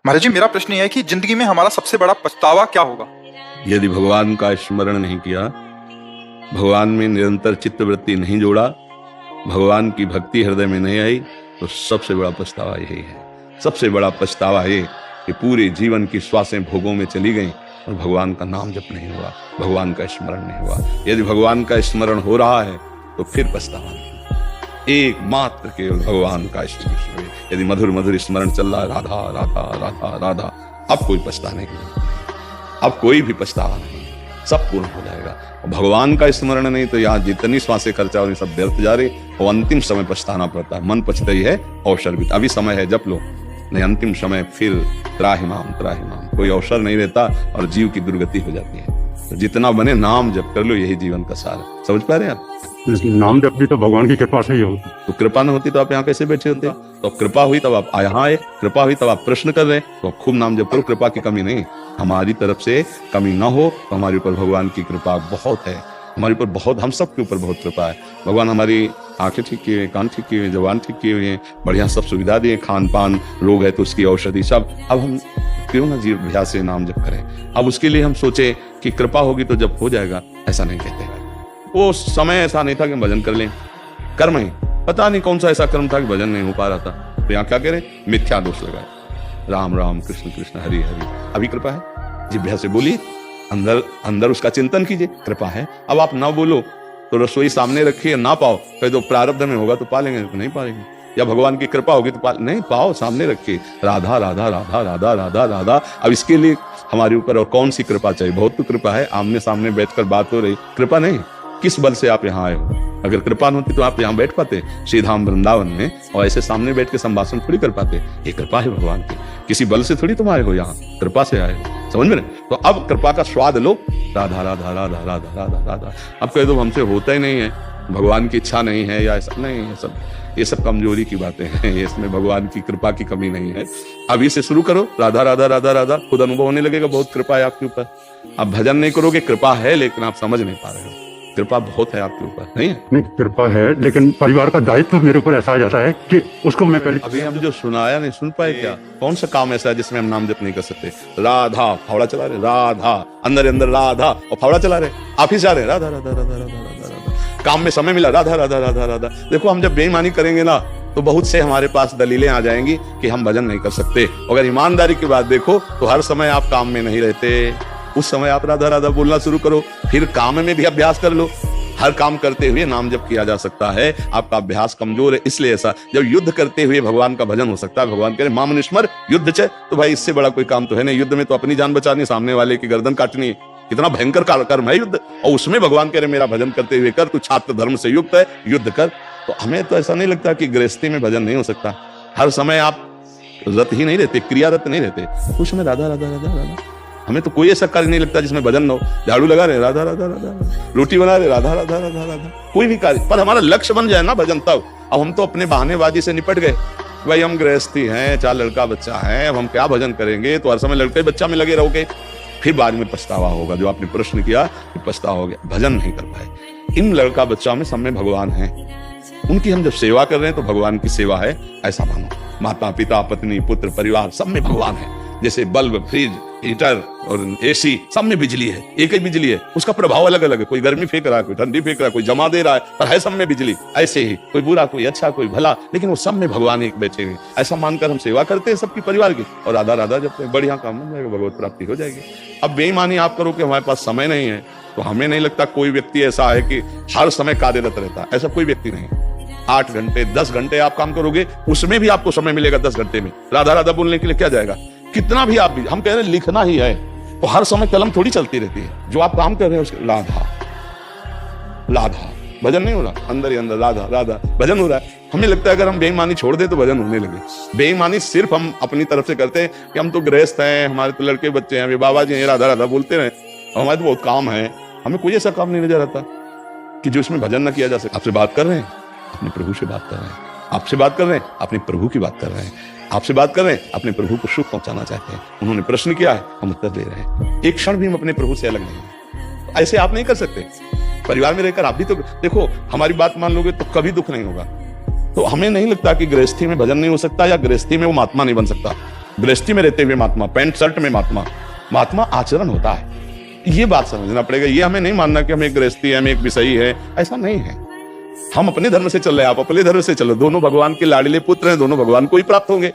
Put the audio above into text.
महाराज जी, मेरा प्रश्न यह है कि जिंदगी में हमारा सबसे बड़ा पछतावा क्या होगा? यदि भगवान का स्मरण नहीं किया, भगवान में निरंतर चित्तवृत्ति नहीं जोड़ा, भगवान की भक्ति हृदय में नहीं आई, तो सबसे बड़ा पछतावा यही है। सबसे बड़ा पछतावा ये कि पूरे जीवन की श्वासें भोगों में चली गईं और भगवान का नाम जप नहीं हुआ, भगवान का स्मरण नहीं हुआ। यदि भगवान का स्मरण हो रहा है तो फिर पछतावा नहीं। एकमात्र केवल भगवान का स्मरण। यदि मधुर मधुर स्मरण चल रहा है, राधा राधा राधा राधा, अब कोई पछतावा नहीं, अब कोई भी पछतावा नहीं, सब पूर्ण हो जाएगा। भगवान का स्मरण नहीं तो यहाँ जितनी श्वासें खर्चा हो रही सब व्यर्थ जा रही, और अंतिम समय पछताना पड़ता है। मन पछता ही है, अवसर भी अभी समय है, जप लो, नहीं अंतिम समय फिर त्राहिमाम त्राहिमाम, कोई अवसर नहीं रहता और जीव की दुर्गति हो जाती है। तो जितना बने नाम जप कर लो, यही जीवन का सार है। समझ पा रहे हैं आप? नाम जप भी तो भगवान की कृपा से ही होती। तो कृपा न होती तो आप यहाँ कैसे बैठे होते? तो कृपा हुई तब आप यहाँ आए, कृपा हुई तब आप प्रश्न कर रहे हैं, तो खूब नाम जप करो। कृपा की कमी नहीं, हमारी तरफ से कमी ना हो तो हमारे ऊपर भगवान की कृपा बहुत है, हमारे ऊपर बहुत, हम सब के ऊपर बहुत कृपा है। भगवान हमारी आंखें ठीक किए, कान ठीक किए, जबान ठीक किए हुए हैं, बढ़िया सब सुविधा दिए, खान पान, रोग है तो उसकी औषधि सब। अब हम क्यों ना जीव अभ्यास से नाम जप करें? अब उसके लिए हम सोचे कि कृपा होगी तो जब हो जाएगा, ऐसा नहीं कहते। वो समय ऐसा नहीं था कि भजन कर लें, कर्म ही पता नहीं कौन सा ऐसा कर्म था कि भजन नहीं हो पा रहा था, तो यहाँ क्या करें? मिथ्या दोष लगाए, राम राम कृष्ण कृष्ण हरि हरि। अभी कृपा है, जिभ्या से बोलिए, अंदर अंदर उसका चिंतन कीजिए, कृपा है। अब आप ना बोलो तो रसोई सामने रखिए, ना पाओ कह दो प्रारब्ध में होगा तो पालेंगे, तो नहीं पालेंगे। या भगवान की कृपा होगी तो नहीं पाओ, सामने रखिए, राधा राधा राधा राधा राधा राधा। अब इसके लिए हमारे ऊपर और कौन सी कृपा चाहिए? बहुत तो कृपा है, आमने सामने बैठकर बात हो रही, कृपा नहीं। किस बल से आप यहाँ आए हो? अगर कृपा न होती तो आप यहाँ बैठ पाते श्रीधाम वृंदावन में, और ऐसे सामने बैठ के संभाषण थोड़ी कर पाते? ये कृपा है भगवान की, किसी बल से थोड़ी तुम आए हो, यहाँ कृपा से आए हो। समझ में? तो अब कृपा का स्वाद लो, राधा राधा राधा राधा राधा राधा। अब कह दो हमसे होता ही नहीं है, भगवान की इच्छा नहीं है, या ऐसा नहीं है, ये सब कमजोरी की बातें हैं, इसमें भगवान की कृपा की कमी नहीं है। अभी से शुरू करो, राधा राधा राधा राधा, खुद अनुभव होने लगेगा, बहुत कृपा है आपके ऊपर। अब भजन नहीं करोगे, कृपा है लेकिन आप समझ नहीं पा रहे हो, कृपा बहुत है आपके ऊपर, नहीं है? नहीं, कृपा है लेकिन परिवार का दायित्व मेरे ऊपर ऐसा आ जाता है कि उसको मैं पहले। अभी हम जो सुनाया नहीं सुन पाए क्या? कौन सा काम ऐसा है जिसमें हम नाम जप नहीं कर सकते? राधा फावड़ा चला रहे, राधा अंदर अंदर राधा, और फावड़ा चला रहे, आप ही जा रहे राधा राधा राधा राधा राधा राधा। काम में समय मिला, राधा राधा राधा राधा। देखो हम जब बेईमानी करेंगे ना तो बहुत से हमारे पास दलीलें आ जाएंगी कि हम भजन नहीं कर सकते। अगर ईमानदारी की बात देखो तो हर समय आप काम में नहीं रहते, उस समय आप राधा राधा बोलना शुरू करो, फिर काम में भी अभ्यास कर लो। हर काम करते हुए नाम जप किया जा सकता है। आपका अभ्यास कमजोर है इसलिए ऐसा। जब युद्ध करते हुए भगवान का भजन हो सकता है, भगवान कह रहे मां मनुष्मर युद्ध च, तो भाई इससे बड़ा कोई काम तो है नहीं। युद्ध में तो अपनी जान बचानी, सामने वाले की गर्दन काटनी है, कितना भयंकर कर्म है युद्ध, और उसमें भगवान कह रहे मेरा भजन करते हुए कर, तू छात्र धर्म से युक्त है, युद्ध कर। तो हमें तो ऐसा नहीं लगता कि गृहस्थी में भजन नहीं हो सकता। हर समय आप रत ही नहीं रहते, क्रियारत नहीं रहते, कुछ में राधा राधा राधा राधा। हमें तो कोई ऐसा कार्य नहीं लगता जिसमें भजन न हो। झाड़ू लगा रहे राधा राधा राधा, रोटी बना रहे राधा राधा राधा राधा, कोई भी कार्य, पर हमारा लक्ष्य बन जाए ना भजन तब। अब हम तो अपने बहानेबाजी से निपट गए, भाई हम गृहस्थी हैं, 4 लड़का बच्चा है, अब हम क्या भजन करेंगे? तो हर समय लड़के बच्चा में लगे रहोगे, फिर बाद में पछतावा होगा। जो आपने प्रश्न किया कि पछतावा हो गया, भजन नहीं कर पाए। इन लड़का बच्चा में सब में भगवान है, उनकी हम जब सेवा कर रहे हैं तो भगवान की सेवा है ऐसा मानो। माता पिता पत्नी पुत्र परिवार सब में भगवान है। जैसे बल्ब, फ्रिज, हीटर और एसी, सब में बिजली है, एक ही बिजली है, उसका प्रभाव अलग अलग है। कोई गर्मी फेंक रहा है, कोई ठंडी फेंक रहा है, कोई जमा दे रहा है, पर है सब में बिजली। ऐसे ही कोई बुरा, कोई अच्छा, कोई भला, लेकिन वो सब में भगवान एक बैठे हुए। ऐसा मानकर हम सेवा करते हैं सबकी परिवार की, और राधा राधा जब बढ़िया काम बन जाएगा, भगवत प्राप्ति हो जाएगी। अब बेईमानी आप करो कि हमारे पास समय नहीं है, तो हमें नहीं लगता कोई व्यक्ति ऐसा है कि हर समय कार्यरत रहता है, ऐसा कोई व्यक्ति नहीं। 8 घंटे 10 घंटे आप काम करोगे, उसमें भी आपको समय मिलेगा 10 घंटे में राधा राधा बोलने के लिए क्या जाएगा? कितना भी आप भी, हम कह रहे हैं लिखना ही है तो हर समय कलम थोड़ी चलती रहती है। जो आप काम कर रहे हैं उसके राधा राधा, भजन नहीं हो रहा, अंदर ही अंदर राधा राधा भजन हो रहा है। हमें लगता है अगर हम बेईमानी छोड़ दे तो भजन होने लगे। बेईमानी सिर्फ हम अपनी तरफ से करते हैं कि हम तो गृहस्थ हैं, हमारे तो लड़के बच्चे हैं, वे बाबा जी हैं, राधा राधा बोलते रहे, हमारे तो बहुत काम है। हमें कोई ऐसा काम नहीं नजर आता कि जो इसमें भजन न किया जा सके। आपसे बात कर रहे हैं, अपने प्रभु से बात कर रहे हैं, आपसे बात कर रहे हैं, अपने प्रभु की बात कर रहे हैं, आपसे बात कर रहे हैं, अपने प्रभु को सुख पहुंचाना चाहते हैं। उन्होंने प्रश्न किया है, हम उत्तर दे रहे हैं। एक क्षण भी हम अपने प्रभु से अलग नहीं हैं। ऐसे आप नहीं कर सकते। परिवार में रहकर आप भी तो देखो, हमारी बात मान लोगे तो कभी दुख नहीं होगा। तो हमें नहीं लगता कि गृहस्थी में भजन नहीं हो सकता या गृहस्थी में वो महात्मा नहीं बन सकता। गृहस्थी में रहते हुए महात्मा, पैंट शर्ट में महात्मा। महात्मा आचरण होता है, ये बात समझना पड़ेगा। ये हमें नहीं मानना कि हम एक गृहस्थी है, हम एक विषयी है, ऐसा नहीं है। हम अपने धर्म से चल रहे हैं, आप अपने धर्म से चलो। दोनों भगवान के लाडले पुत्र हैं, दोनों भगवान को ही प्राप्त होंगे।